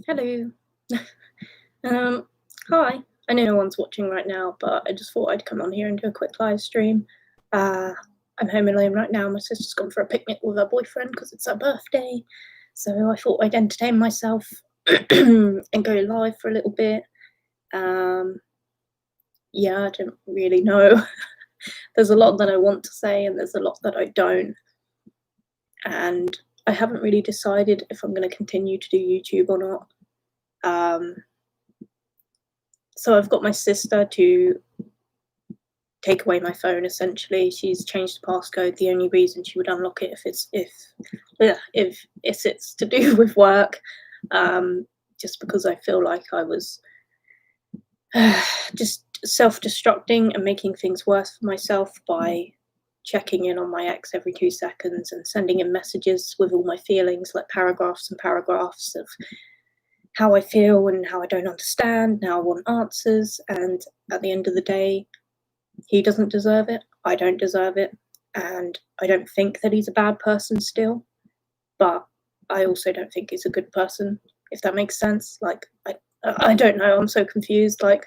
Hello. Um, Hi. I know no one's watching right now, but I just thought I'd come on here and do a quick live stream. Uh, I'm home alone right now. My sister's gone for a picnic with her boyfriend because it's her birthday. So I thought I'd entertain myself and go live for a little bit. Um, yeah, I don't really know. There's a lot that I want to say, and there's a lot that I don't. And I haven't really decided if I'm going to continue to do YouTube or not. So I've got my sister to take away my phone. Essentially, she's changed the passcode. The only reason she would unlock it if it's to do with work, just because I feel like I was just self-destructing and making things worse for myself by checking in on my ex every 2 seconds and sending him messages with all my feelings, like paragraphs and paragraphs of how I feel and how I don't understand. Now I want answers, and at the end of the day, he doesn't deserve it. I don't deserve it. And I don't think that he's a bad person still. But I also don't think he's a good person, if that makes sense. Like, I don't know. I'm so confused. Like,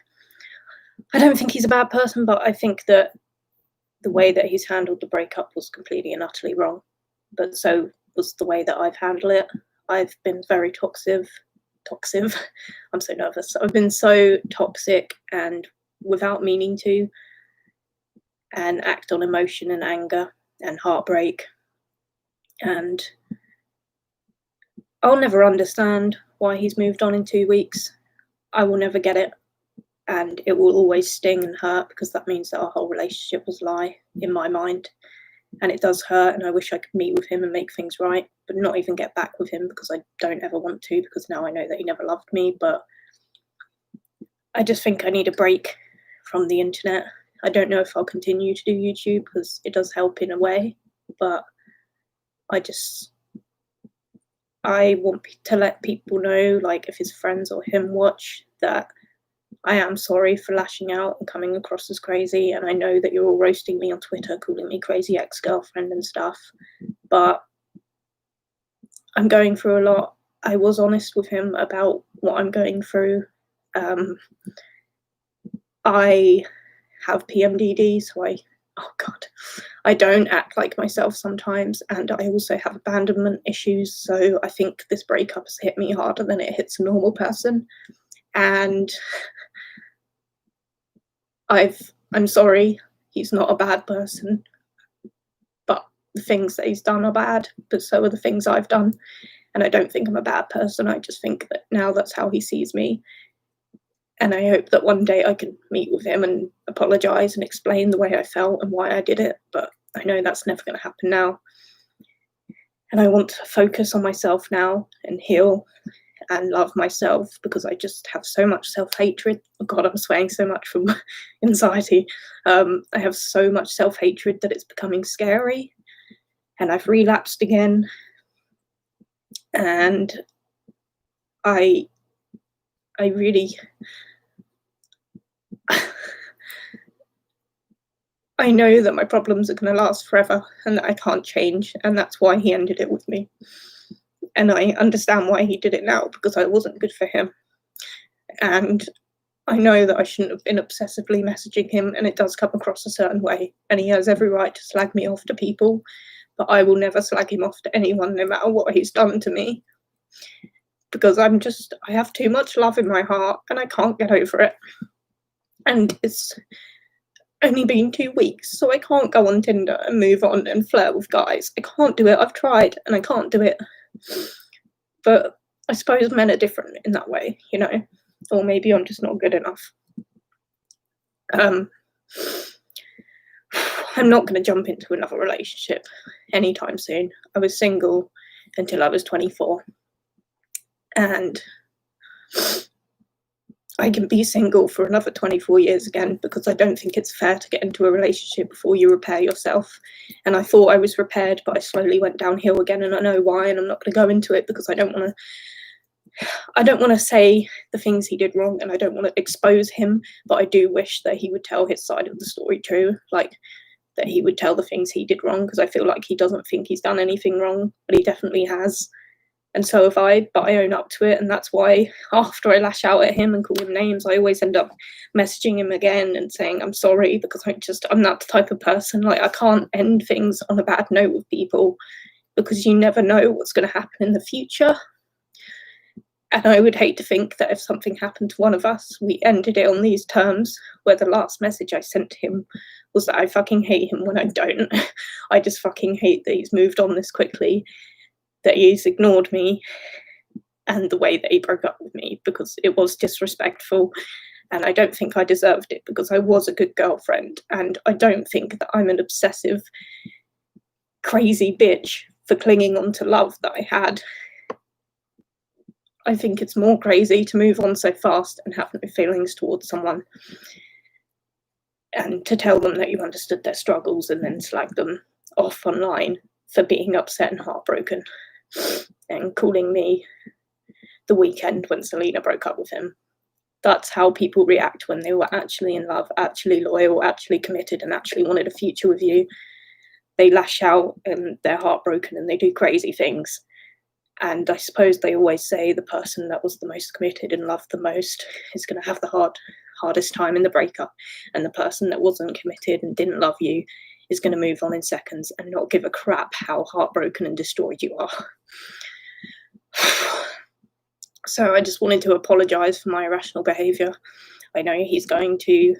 I don't think he's a bad person, but I think that the way that he's handled the breakup was completely and utterly wrong. But so was the way that I've handled it. I've been very toxic. I'm so nervous. I've been so toxic and without meaning to, and act on emotion and anger and heartbreak. And I'll never understand why he's moved on in 2 weeks. I will never get it. And it will always sting and hurt because that means that our whole relationship was a lie in my mind. And it does hurt. And I wish I could meet with him and make things right, but not even get back with him because I don't ever want to, because now I know that he never loved me. But I just think I need a break from the internet. I don't know if I'll continue to do YouTube because it does help in a way, but I want to let people know, like if his friends or him watch, that I am sorry for lashing out and coming across as crazy. And I know that you're all roasting me on Twitter, calling me crazy ex-girlfriend and stuff, but I'm going through a lot. I was honest with him about what I'm going through. I have PMDD, so I don't act like myself sometimes, and I also have abandonment issues, so I think this breakup has hit me harder than it hits a normal person. And I'm sorry, he's not a bad person, but the things that he's done are bad, but so are the things I've done. And I don't think I'm a bad person. I just think that now that's how he sees me. And I hope that one day I can meet with him and apologize and explain the way I felt and why I did it. But I know that's never going to happen now. And I want to focus on myself now and heal and love myself, because I just have so much self-hatred. Oh God, I'm swearing so much from anxiety. I have so much self-hatred that it's becoming scary. And I've relapsed again. And I really I know that my problems are going to last forever and that I can't change, and that's why he ended it with me. And I understand why he did it now, because I wasn't good for him. And I know that I shouldn't have been obsessively messaging him, and it does come across a certain way, and he has every right to slag me off to people, but I will never slag him off to anyone, no matter what he's done to me, because I have too much love in my heart and I can't get over it. And it's only been 2 weeks, so I can't go on Tinder and move on and flirt with guys. I can't do it. I've tried and I can't do it. But I suppose men are different in that way, you know, or maybe I'm just not good enough. I'm not going to jump into another relationship anytime soon. I was single until I was 24, and I can be single for another 24 years again, because I don't think it's fair to get into a relationship before you repair yourself. And I thought I was repaired, but I slowly went downhill again, and I know why, and I'm not going to go into it because I don't want to say the things he did wrong, and I don't want to expose him, but I do wish that he would tell his side of the story too, like that he would tell the things he did wrong, because I feel like he doesn't think he's done anything wrong, but he definitely has. And so have I, but I own up to it. And that's why after I lash out at him and call him names, I always end up messaging him again and saying I'm sorry, because I'm that type of person. Like, I can't end things on a bad note with people, because you never know what's going to happen in the future. And I would hate to think that if something happened to one of us, we ended it on these terms, where the last message I sent to him was that I fucking hate him when I don't. I just fucking hate that he's moved on this quickly, that he's ignored me, and the way that he broke up with me, because it was disrespectful. And I don't think I deserved it, because I was a good girlfriend. And I don't think that I'm an obsessive, crazy bitch for clinging on to love that I had. I think it's more crazy to move on so fast and have no feelings towards someone, and to tell them that you understood their struggles and then slag them off online for being upset and heartbroken, and calling me the weekend when Selena broke up with him. That's how people react when they were actually in love, actually loyal, actually committed, and actually wanted a future with you. They lash out and they're heartbroken and they do crazy things. And I suppose they always say the person that was the most committed and loved the most is going to have the hardest time in the breakup. And the person that wasn't committed and didn't love you is going to move on in seconds and not give a crap how heartbroken and destroyed you are. So I just wanted to apologise for my irrational behaviour. I know he's going to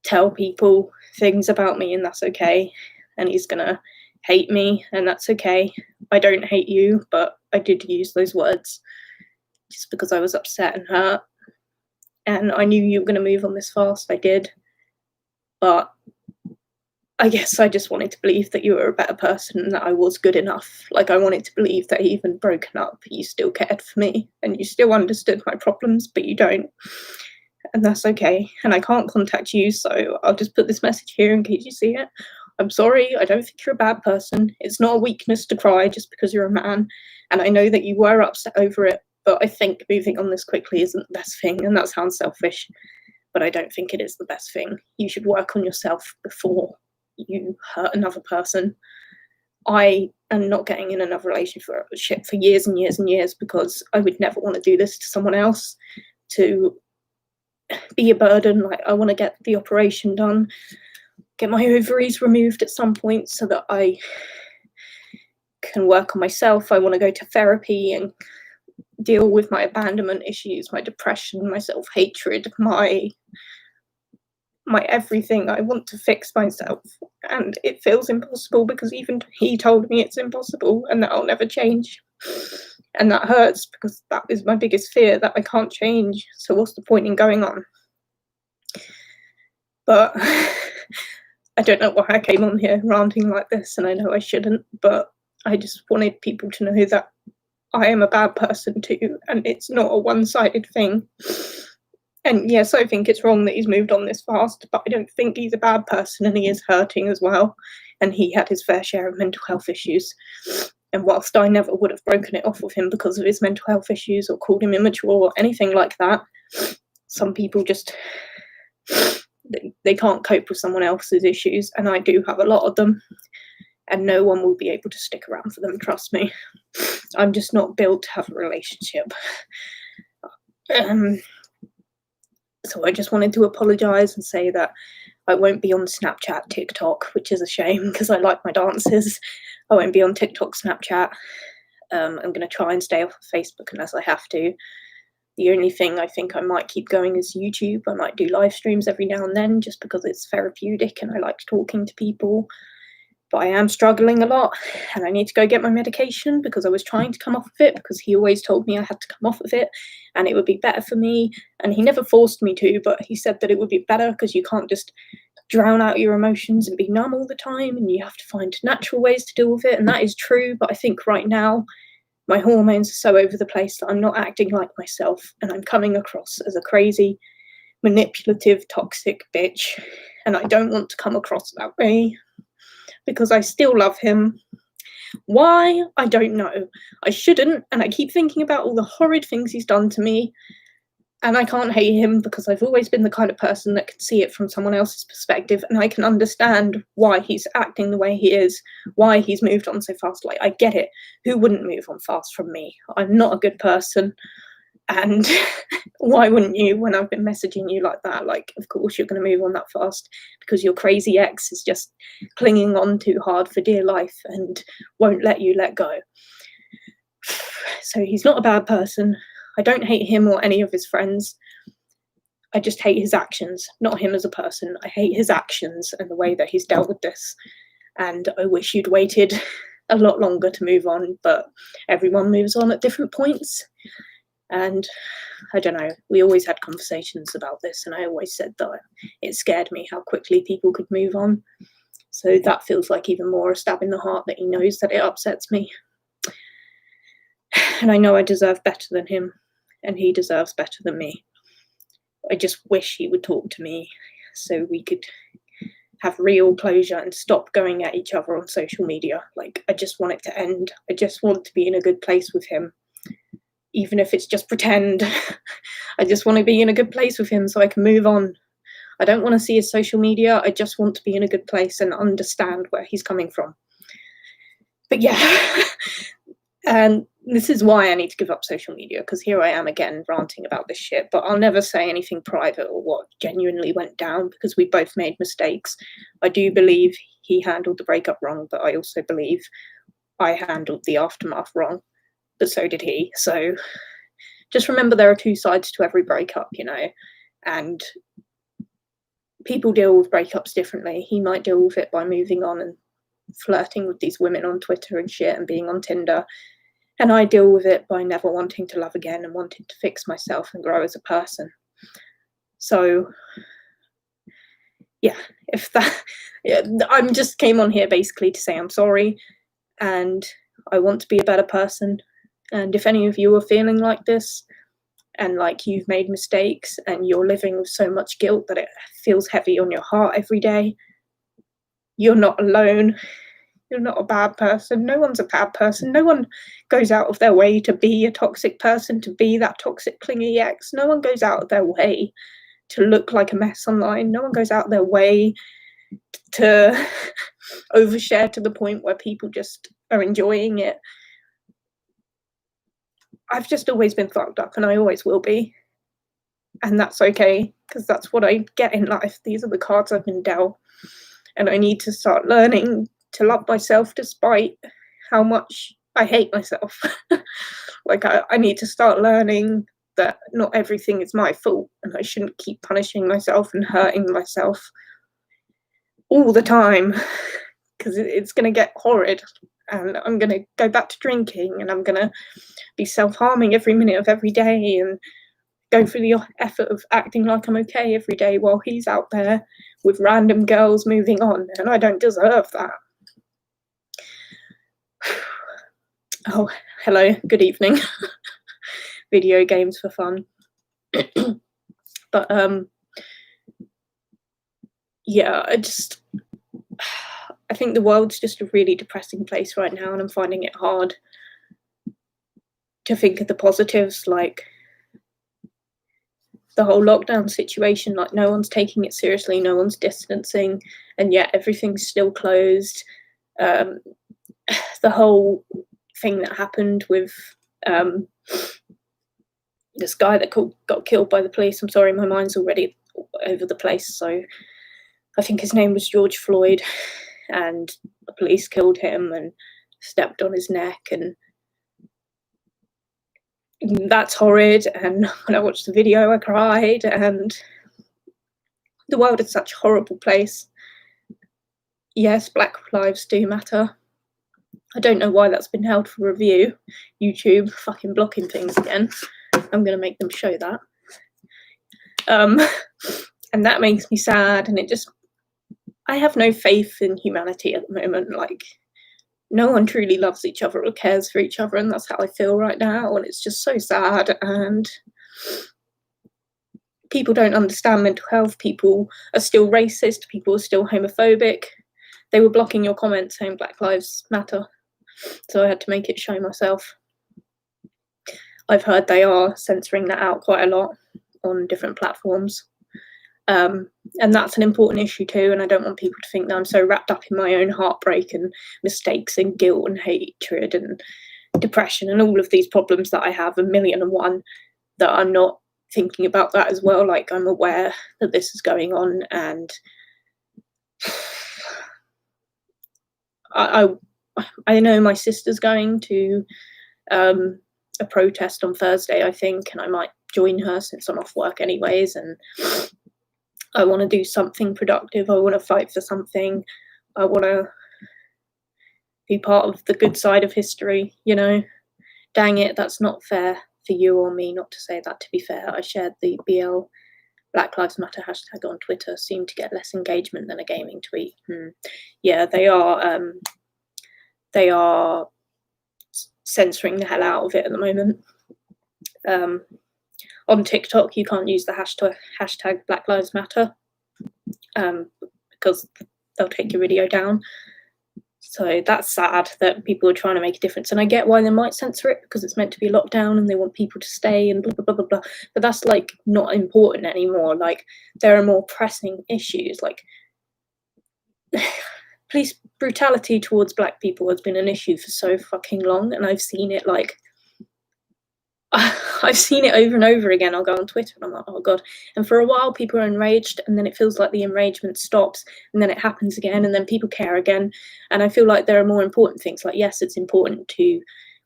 tell people things about me, and that's okay. And he's going to hate me, and that's okay. I don't hate you, but I did use those words just because I was upset and hurt. And I knew you were going to move on this fast. I did. But I guess I just wanted to believe that you were a better person and that I was good enough. Like, I wanted to believe that even broken up, you still cared for me and you still understood my problems, but you don't. And that's okay. And I can't contact you, so I'll just put this message here in case you see it. I'm sorry, I don't think you're a bad person. It's not a weakness to cry just because you're a man. And I know that you were upset over it, but I think moving on this quickly isn't the best thing. And that sounds selfish, but I don't think it is the best thing. You should work on yourself before you hurt another person. I am not getting in another relationship for years and years and years, because I would never want to do this to someone else, to be a burden. Like, I want to get the operation done, get my ovaries removed at some point so that I can work on myself. I want to go to therapy and deal with my abandonment issues, my depression, my self-hatred, my everything. I want to fix myself, and it feels impossible, because even he told me it's impossible and that I'll never change. And that hurts, because that is my biggest fear, that I can't change. So what's the point in going on? But I don't know why I came on here ranting like this, and I know I shouldn't, but I just wanted people to know that I am a bad person too, and it's not a one-sided thing. And yes, I think it's wrong that he's moved on this fast, but I don't think he's a bad person, and he is hurting as well. And he had his fair share of mental health issues. And whilst I never would have broken it off with him because of his mental health issues or called him immature or anything like that, some people just, they can't cope with someone else's issues, and I do have a lot of them. And no one will be able to stick around for them, trust me. I'm just not built to have a relationship. So I just wanted to apologise and say that I won't be on Snapchat, TikTok, which is a shame because I like my dances. I won't be on TikTok, Snapchat. I'm going to try and stay off of Facebook unless I have to. The only thing I think I might keep going is YouTube. I might do live streams every now and then just because it's therapeutic and I like talking to people. But I am struggling a lot, and I need to go get my medication because I was trying to come off of it because he always told me I had to come off of it and it would be better for me. And he never forced me to, but he said that it would be better because you can't just drown out your emotions and be numb all the time, and you have to find natural ways to deal with it. And that is true, but I think right now my hormones are so over the place that I'm not acting like myself, and I'm coming across as a crazy, manipulative, toxic bitch. And I don't want to come across that way, because I still love him. Why? I don't know. I shouldn't, and I keep thinking about all the horrid things he's done to me, And I can't hate him because I've always been the kind of person that can see it from someone else's perspective, and I can understand why he's acting the way he is, why he's moved on so fast. Like, I get it. Who wouldn't move on fast from me? I'm not a good person. And why wouldn't you when I've been messaging you like that? Like, of course you're going to move on that fast because your crazy ex is just clinging on too hard for dear life and won't let you let go. So he's not a bad person. I don't hate him or any of his friends. I just hate his actions, not him as a person. I hate his actions and the way that he's dealt with this. And I wish you'd waited a lot longer to move on, but everyone moves on at different points. And I don't know, we always had conversations about this, and I always said that it scared me how quickly people could move on. So that feels like even more a stab in the heart that he knows that it upsets me. And I know I deserve better than him, and he deserves better than me. I just wish he would talk to me so we could have real closure and stop going at each other on social media. Like, I just want it to end. I just want to be in a good place with him, even if it's just pretend. I just want to be in a good place with him so I can move on. I don't want to see his social media. I just want to be in a good place and understand where he's coming from. But yeah, and this is why I need to give up social media, because here I am again ranting about this shit, but I'll never say anything private or what genuinely went down, because we both made mistakes. I do believe he handled the breakup wrong, but I also believe I handled the aftermath wrong, but so did he. So just remember there are two sides to every breakup, you know, and people deal with breakups differently. He might deal with it by moving on and flirting with these women on Twitter and shit and being on Tinder. And I deal with it by never wanting to love again and wanting to fix myself and grow as a person. So, yeah, I just came on here basically to say I'm sorry and I want to be a better person. And if any of you are feeling like this and like you've made mistakes and you're living with so much guilt that it feels heavy on your heart every day, you're not alone. You're not a bad person. No one's a bad person. No one goes out of their way to be a toxic person, to be that toxic clingy ex. No one goes out of their way to look like a mess online. No one goes out of their way to overshare to the point where people just are enjoying it. I've just always been fucked up and I always will be. And that's okay, because that's what I get in life. These are the cards I've been dealt. And I need to start learning to love myself despite how much I hate myself. Like, I need to start learning that not everything is my fault and I shouldn't keep punishing myself and hurting myself all the time, because it's going to get horrid and I'm going to go back to drinking and I'm going to be self-harming every minute of every day and go through the effort of acting like I'm okay every day while he's out there with random girls moving on, and I don't deserve that. Oh, hello, good evening. Video games for fun. But yeah, I think the world's just a really depressing place right now, and I'm finding it hard to think of the positives, like the whole lockdown situation. Like, no one's taking it seriously, no one's distancing, and yet everything's still closed. The whole thing that happened with this guy that got killed by the police. I'm sorry, my mind's already over the place. So I think his name was George Floyd, and the police killed him and stepped on his neck, and that's horrid. And when I watched the video, I cried, and the world is such a horrible place. Yes, Black lives do matter. I don't know why that's been held for review. YouTube fucking blocking things again. I'm going to make them show that. And that makes me sad, and I have no faith in humanity at the moment. Like, no one truly loves each other or cares for each other, and that's how I feel right now, and it's just so sad. And people don't understand mental health. People are still racist. People are still homophobic. They were blocking your comments saying Black Lives Matter, so I had to make it show myself. I've heard they are censoring that out quite a lot, on different platforms. And that's an important issue too, and I don't want people to think that I'm so wrapped up in my own heartbreak and mistakes and guilt and hatred and depression and all of these problems that I have, 1,000,001, that I'm not thinking about that as well. Like, I'm aware that this is going on, and I know my sister's going to a protest on Thursday, I think, and I might join her since I'm off work anyways, and I want to do something productive. I want to fight for something. I want to be part of the good side of history, you know. Dang it, that's not fair for you or me not to say that, to be fair. I shared the BL Black Lives Matter hashtag on Twitter, seemed to get less engagement than a gaming tweet. Yeah, they are censoring the hell out of it at the moment. On TikTok, you can't use the hashtag Black Lives Matter because they'll take your video down. So that's sad that people are trying to make a difference. And I get why they might censor it, because it's meant to be locked down and they want people to stay and blah, blah, blah, blah, blah. But that's, like, not important anymore. Like, there are more pressing issues. Like, police brutality towards Black people has been an issue for so fucking long. And I've seen it, like, I've seen it over and over again. I'll go on Twitter and I'm like, oh God. And for a while, people are enraged, and then it feels like the enragement stops, and then it happens again, and then people care again. And I feel like there are more important things. Like, yes, it's important to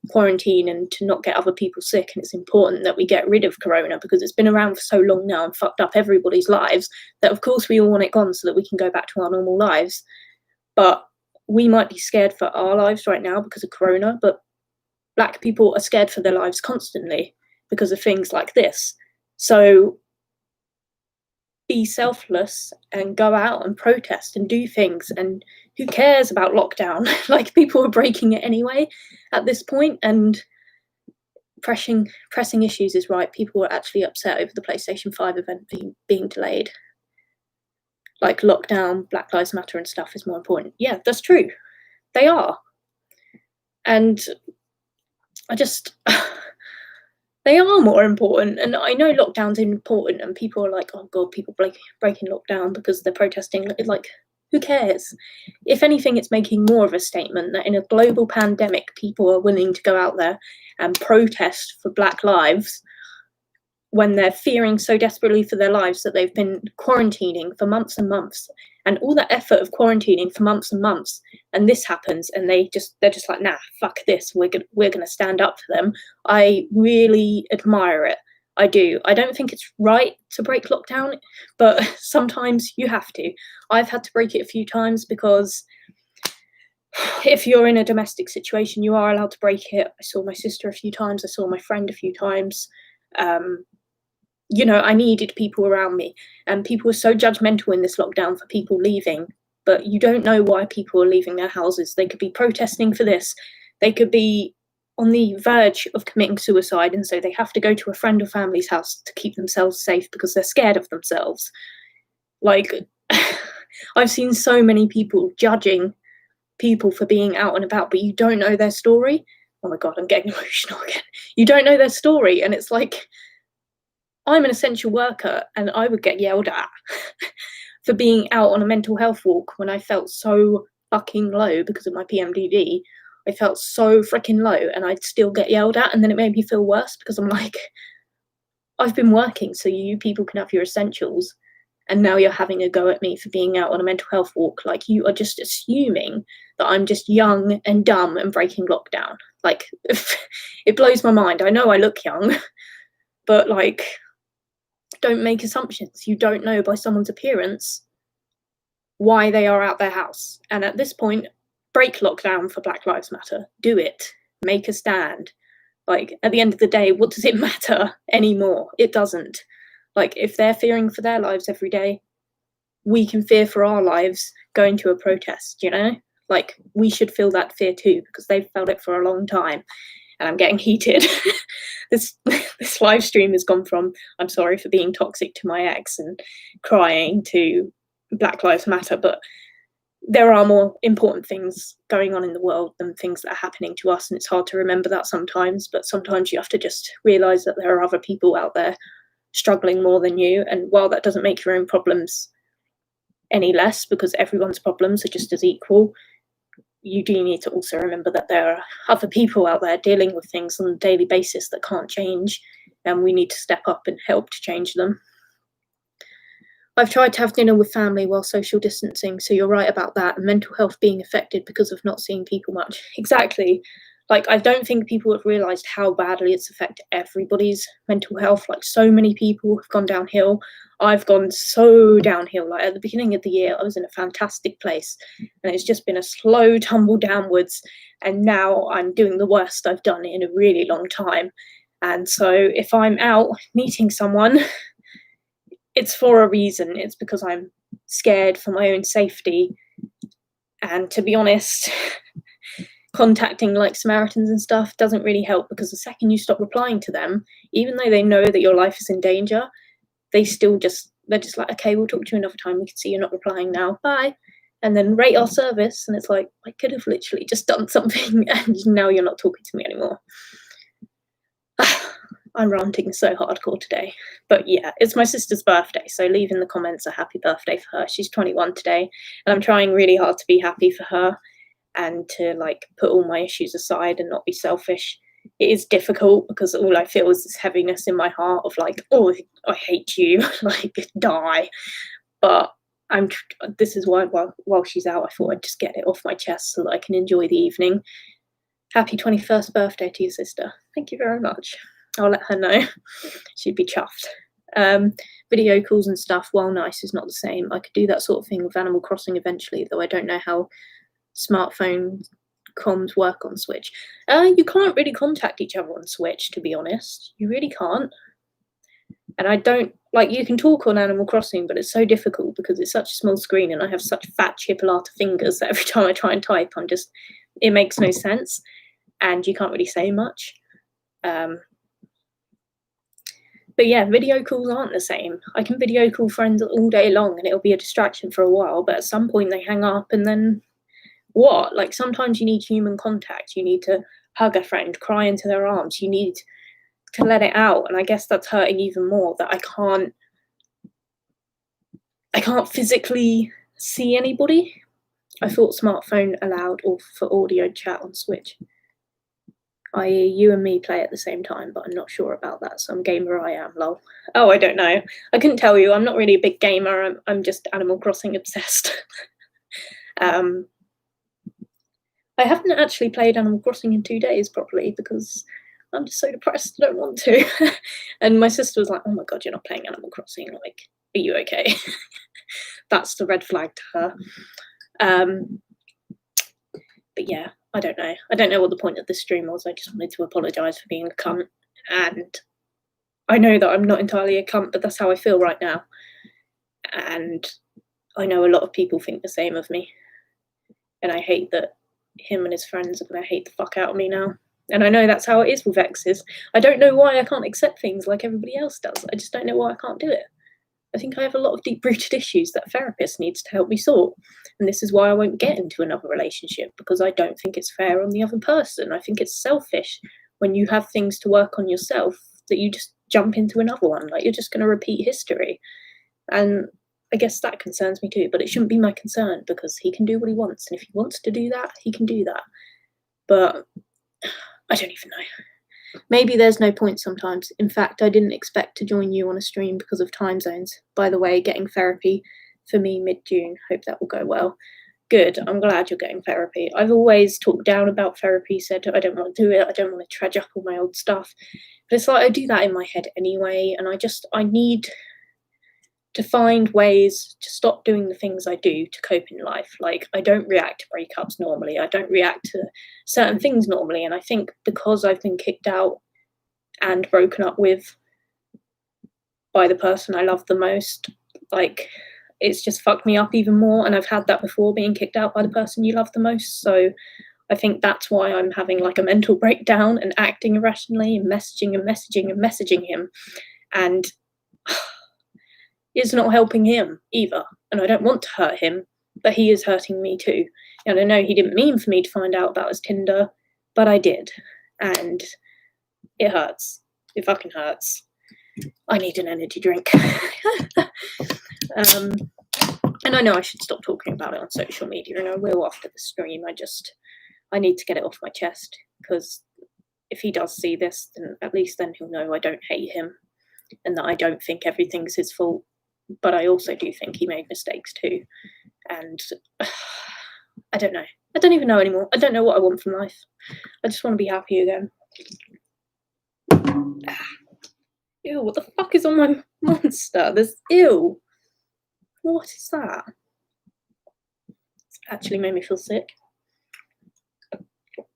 quarantine and to not get other people sick, and it's important that we get rid of corona because it's been around for so long now and fucked up everybody's lives that, of course, we all want it gone so that we can go back to our normal lives. But we might be scared for our lives right now because of corona, but Black people are scared for their lives constantly because of things like this. So be selfless and go out and protest and do things. And who cares about lockdown? Like, people are breaking it anyway at this point, and pressing issues is right. People are actually upset over the PlayStation 5 event being delayed. Like, lockdown, Black Lives Matter and stuff is more important. Yeah, that's true. They are. And they are more important. And I know lockdown's important, and people are like, oh God, people breaking lockdown because they're protesting. Like, who cares? If anything, it's making more of a statement that in a global pandemic, people are willing to go out there and protest for Black lives when they're fearing so desperately for their lives that they've been quarantining for months and months, and all that effort of quarantining for months and months, and this happens, and they're just like, nah, fuck this, we're gonna stand up for them. I really admire it. I do. I don't think it's right to break lockdown, but sometimes you have to. I've had to break it a few times because if you're in a domestic situation, you are allowed to break it. I saw my sister a few times. I saw my friend a few times. You know, I needed people around me, and people were so judgmental in this lockdown for people leaving, but you don't know why people are leaving their houses. They could be protesting for this. They could be on the verge of committing suicide, and so they have to go to a friend or family's house to keep themselves safe because they're scared of themselves. Like, I've seen so many people judging people for being out and about, but you don't know their story. Oh my God, I'm getting emotional again. You don't know their story, and it's like, I'm an essential worker, and I would get yelled at for being out on a mental health walk when I felt so fucking low because of my PMDD. I felt so freaking low, and I'd still get yelled at, and then it made me feel worse because I'm like, I've been working so you people can have your essentials, and now you're having a go at me for being out on a mental health walk. Like, you are just assuming that I'm just young and dumb and breaking lockdown. Like, it blows my mind. I know I look young, but, like, don't make assumptions. You don't know by someone's appearance why they are out their house. And at this point, break lockdown for Black Lives Matter. Do it. Make a stand. Like, at the end of the day, what does it matter anymore? It doesn't. Like, if they're fearing for their lives every day, we can fear for our lives going to a protest, you know? Like, we should feel that fear too, because they've felt it for a long time. And I'm getting heated. This live stream has gone from, I'm sorry for being toxic to my ex and crying, to Black Lives Matter. But there are more important things going on in the world than things that are happening to us. And it's hard to remember that sometimes. But sometimes you have to just realise that there are other people out there struggling more than you. And while that doesn't make your own problems any less, because everyone's problems are just as equal, you do need to also remember that there are other people out there dealing with things on a daily basis that can't change, and we need to step up and help to change them. I've tried to have dinner with family while social distancing, so you're right about that, and mental health being affected because of not seeing people much. Exactly. Like, I don't think people have realised how badly it's affected everybody's mental health. Like, so many people have gone downhill. I've gone so downhill. Like, at the beginning of the year, I was in a fantastic place, and it's just been a slow tumble downwards, and now I'm doing the worst I've done in a really long time. And so if I'm out meeting someone, it's for a reason. It's because I'm scared for my own safety. And to be honest, contacting like Samaritans and stuff doesn't really help, because the second you stop replying to them, even though they know that your life is in danger, they're just like, okay, we'll talk to you another time. We can see you're not replying now. Bye. And then rate our service. And it's like, I could have literally just done something and now you're not talking to me anymore. I'm ranting so hardcore today. But yeah, it's my sister's birthday, so leave in the comments a happy birthday for her. She's 21 today, and I'm trying really hard to be happy for her and to like put all my issues aside and not be selfish. It is difficult because all I feel is this heaviness in my heart of like, oh, I hate you, like, die. But this is why while she's out, I thought I'd just get it off my chest so that I can enjoy the evening. Happy 21st birthday to your sister. Thank you very much. I'll let her know. She'd be chuffed. Video calls and stuff, while nice, is not the same. I could do that sort of thing with Animal Crossing eventually, though I don't know how smartphone comms work on Switch. You can't really contact each other on Switch, to be honest. You really can't. And I don't, like, you can talk on Animal Crossing, but it's so difficult because it's such a small screen and I have such fat chipolata fingers that every time I try and type, it makes no sense. And you can't really say much. But yeah, video calls aren't the same. I can video call friends all day long and it'll be a distraction for a while, but at some point they hang up and then what? Like, sometimes you need human contact. You need to hug a friend, cry into their arms. You need to let it out. And I guess that's hurting even more, that I can't physically see anybody. I thought smartphone allowed for audio chat on Switch, i.e. you and me play at the same time, but I'm not sure about that. Some gamer I am, lol. Oh, I don't know. I couldn't tell you. I'm not really a big gamer. I'm just Animal Crossing obsessed. I haven't actually played Animal Crossing in 2 days properly because I'm just so depressed. I don't want to. And my sister was like, oh my God, you're not playing Animal Crossing. Like, are you okay? That's the red flag to her. But yeah, I don't know. I don't know what the point of this stream was. I just wanted to apologise for being a cunt. And I know that I'm not entirely a cunt, but that's how I feel right now. And I know a lot of people think the same of me. And I hate that him and his friends are going to hate the fuck out of me now. And I know that's how it is with exes. I don't know why I can't accept things like everybody else does. I just don't know why I can't do it. I think I have a lot of deep-rooted issues that a therapist needs to help me sort. And this is why I won't get into another relationship, because I don't think it's fair on the other person. I think it's selfish when you have things to work on yourself that you just jump into another one. Like, you're just going to repeat history. And I guess that concerns me too, but it shouldn't be my concern because he can do what he wants. And if he wants to do that, he can do that. But I don't even know. Maybe there's no point sometimes. In fact, I didn't expect to join you on a stream because of time zones. By the way, getting therapy for me mid-June. Hope that will go well. Good. I'm glad you're getting therapy. I've always talked down about therapy, said I don't want to do it. I don't want to trudge up all my old stuff. But it's like I do that in my head anyway. And I need to find ways to stop doing the things I do to cope in life. Like, I don't react to breakups normally. I don't react to certain things normally. And I think because I've been kicked out and broken up with by the person I love the most, like, it's just fucked me up even more. And I've had that before, being kicked out by the person you love the most. So I think that's why I'm having like a mental breakdown and acting irrationally and messaging him. And it's not helping him either. And I don't want to hurt him, but he is hurting me too. And I know he didn't mean for me to find out about his Tinder, but I did. And it hurts. It fucking hurts. I need an energy drink. And I know I should stop talking about it on social media, and I will after the stream. I need to get it off my chest, because if he does see this, then at least then he'll know I don't hate him and that I don't think everything's his fault. But I also do think he made mistakes too. And I don't know. I don't even know anymore. I don't know what I want from life. I just want to be happy again. Ew, what the fuck is on my monster? There's ew. What is that? It's actually made me feel sick.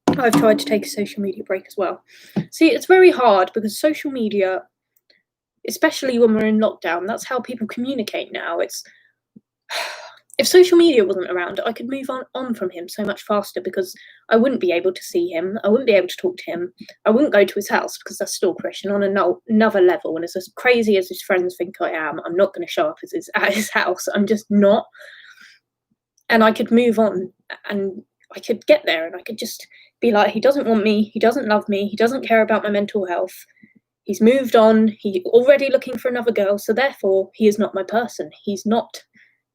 I've tried to take a social media break as well. See, it's very hard because social media, especially when we're in lockdown, that's how people communicate now. If social media wasn't around, I could move on from him so much faster, because I wouldn't be able to see him. I wouldn't be able to talk to him. I wouldn't go to his house, because that's stalkerish and on another level. And as crazy as his friends think I am, I'm not going to show up at his house. I'm just not. And I could move on, and I could get there, and I could just be like, he doesn't want me. He doesn't love me. He doesn't care about my mental health. He's moved on. He's already looking for another girl. So therefore, he is not my person. He's not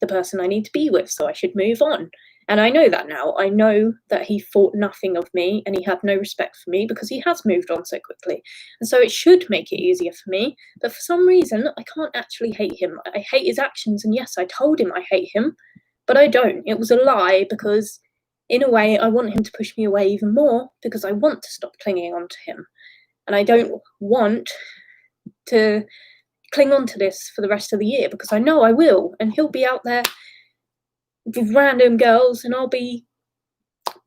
the person I need to be with, so I should move on. And I know that now. I know that he thought nothing of me, and he had no respect for me, because he has moved on so quickly. And so it should make it easier for me. But for some reason, I can't actually hate him. I hate his actions. And yes, I told him I hate him, but I don't. It was a lie, because in a way, I want him to push me away even more, because I want to stop clinging on to him. And I don't want to cling on to this for the rest of the year, because I know I will, and he'll be out there with random girls, and I'll be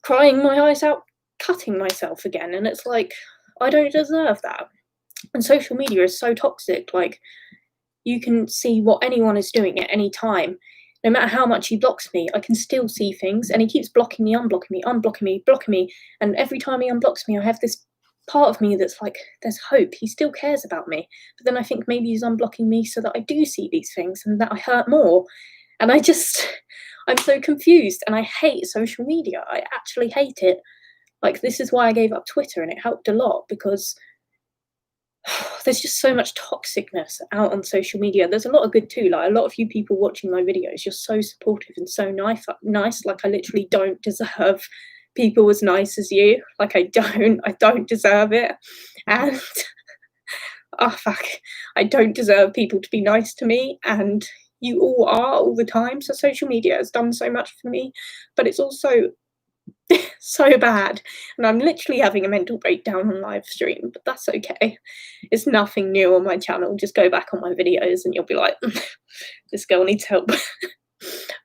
crying my eyes out, cutting myself again. And it's like, I don't deserve that. And social media is so toxic. Like, you can see what anyone is doing at any time. No matter how much he blocks me, I can still see things, and he keeps blocking me, unblocking me, unblocking me, blocking me. And every time he unblocks me, I have this part of me that's like, there's hope. He still cares about me. But then I think maybe he's unblocking me so that I do see these things, and that I hurt more. And I'm so confused, and I hate social media. I actually hate it. Like, this is why I gave up Twitter, and it helped a lot, because there's just so much toxicness out on social media. There's a lot of good too. Like, a lot of you people watching my videos, you're so supportive and so nice. Like, I literally don't deserve people as nice as you. Like, I don't deserve it. And oh fuck, I don't deserve people to be nice to me, and you all are all the time. So social media has done so much for me, but it's also so bad, and I'm literally having a mental breakdown on live stream, but that's okay. It's nothing new on my channel. Just go back on my videos and you'll be like, this girl needs help.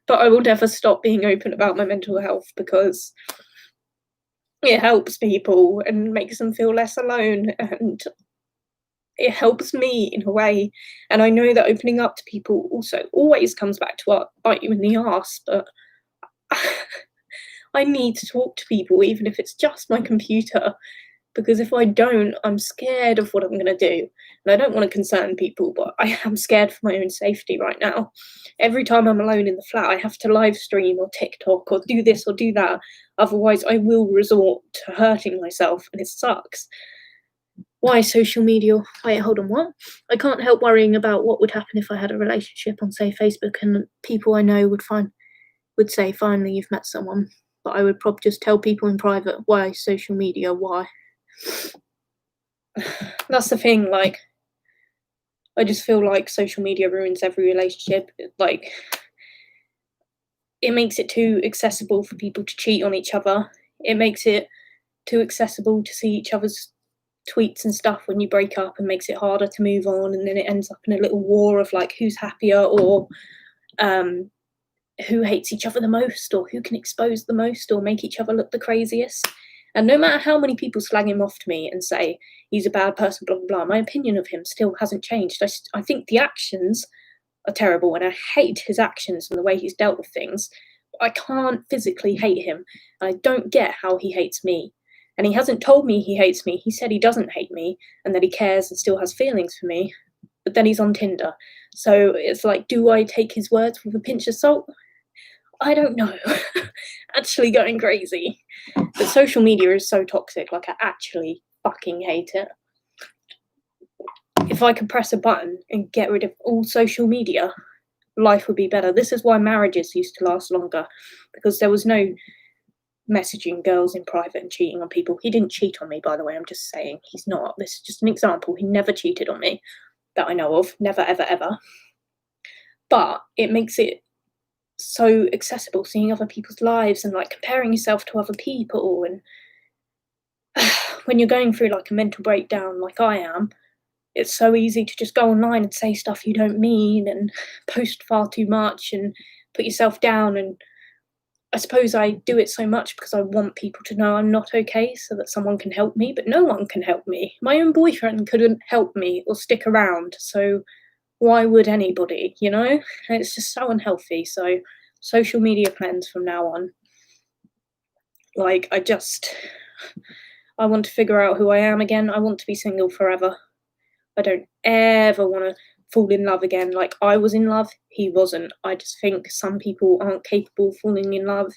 But I will never stop being open about my mental health, because it helps people and makes them feel less alone, and it helps me in a way. And I know that opening up to people also always comes back to bite you in the arse, but I need to talk to people, even if it's just my computer, because if I don't, I'm scared of what I'm going to do. And I don't want to concern people, but I am scared for my own safety right now. Every time I'm alone in the flat, I have to live stream or TikTok or do this or do that. Otherwise, I will resort to hurting myself, and it sucks. Why social media? Wait, hold on, what? I can't help worrying about what would happen if I had a relationship on, say, Facebook, and people I know would say, finally, you've met someone. But I would probably just tell people in private, why social media, why? That's the thing, like, I just feel like social media ruins every relationship. Like, it makes it too accessible for people to cheat on each other. It makes it too accessible to see each other's tweets and stuff when you break up, and makes it harder to move on. And then it ends up in a little war of like, who's happier, or who hates each other the most, or who can expose the most, or make each other look the craziest. And no matter how many people slag him off to me and say he's a bad person, blah, blah, blah, my opinion of him still hasn't changed. I think the actions are terrible, and I hate his actions and the way he's dealt with things. But I can't physically hate him. And I don't get how he hates me. And he hasn't told me he hates me. He said he doesn't hate me, and that he cares and still has feelings for me. But then he's on Tinder. So it's like, do I take his words with a pinch of salt? I don't know. Actually going crazy. But social media is so toxic. Like, I actually fucking hate it. if I could press a button and get rid of all social media, life would be better. This is why marriages used to last longer, because there was no messaging girls in private and cheating on people. He didn't cheat on me, by the way. I'm just saying he's not. This is just an example. He never cheated on me that I know of. Never, ever, ever. But it makes it so accessible, seeing other people's lives and like comparing yourself to other people. And when you're going through like a mental breakdown like I am, it's so easy to just go online and say stuff you don't mean and post far too much and put yourself down. And I suppose I do it so much because I want people to know I'm not okay so that someone can help me, but no one can help me. My own boyfriend couldn't help me or stick around, so why would anybody, you know? And it's just so unhealthy. So social media cleanse from now on. Like, I want to figure out who I am again. I want to be single forever. I don't ever want to fall in love again. Like, I was in love, he wasn't. I just think some people aren't capable of falling in love.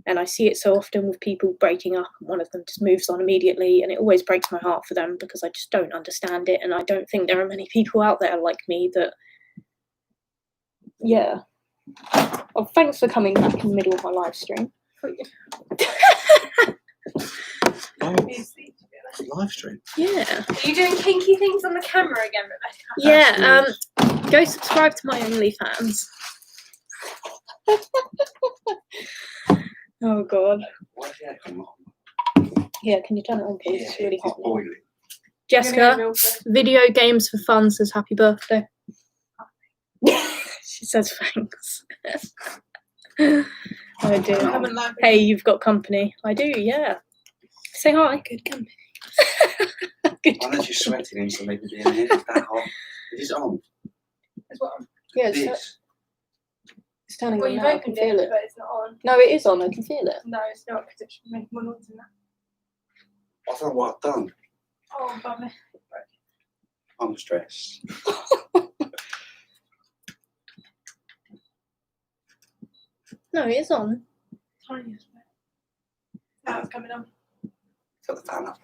And I see it so often with people breaking up and one of them just moves on immediately. And it always breaks my heart for them because I just don't understand it. And I don't think there are many people out there like me that, yeah. Oh, thanks for coming back in the middle of my live stream. Live stream? Yeah. Are you doing kinky things on the camera again, Rebecca? Yeah, go subscribe to my OnlyFans. Oh god. Why is the aircon on? Yeah, can you turn it on, please? It's really hot. It's boiling. Jessica, video games for fun says happy birthday. She says thanks. I do. Hey, you've got company. I do, yeah. Say hi. Good company. Good I'm actually sweating into maybe being here. It's that hot. It is on. It's what I'm... Yeah, This. it's turning Well, on you've now. I can opened feel it, it. but it's not on. No, it is on. I can feel it. No, it's not, because it should make more noise than that. I don't know what I've done. Oh, bummer. I'm stressed. No, it is on. Tiniest bit. Now it's coming on. Put the fan up.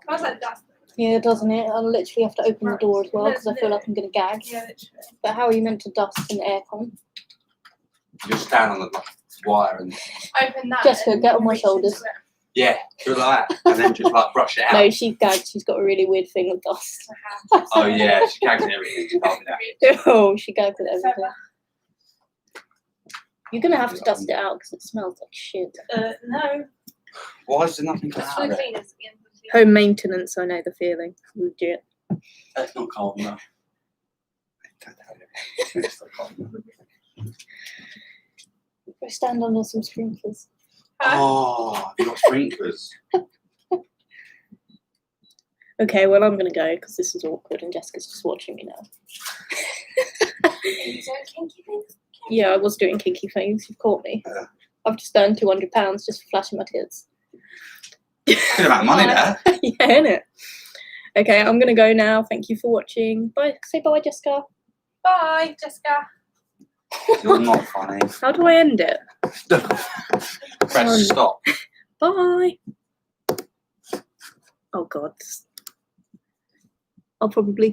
Smells like dust. Yeah, doesn't it? I'll literally have to open the door as well because I feel like I'm going to gag. Yeah, literally. But how are you meant to dust in the aircon? You just stand on the wire and Open that. Jessica, and get on my reach shoulders. into it. yeah, do it like that, and then just like brush it out. No, she gagged. She's got a really weird thing with dust. Oh yeah, she gags and everything. She can't be that. Oh, she gagged at everything. You're going to have to dust it out because it smells like shit. No. Why is there nothing It's out for the there? cleaners again. Home maintenance, I know the feeling. Legit. It's not cold enough. It's not cold enough. Go stand under some sprinklers. Oh, you got sprinklers. Okay, well, I'm going to go because this is awkward and Jessica's just watching me now. Are you doing kinky things? Yeah, I was doing kinky things. You've caught me. Yeah. I've just earned £200 just for flashing my tits. Good amount of money there. Yeah, innit? Okay, I'm going to go now. Thank you for watching. Bye. Say bye, Jessica. Bye, Jessica. You're not funny. How do I end it? Press stop. Bye. Oh, God. I'll probably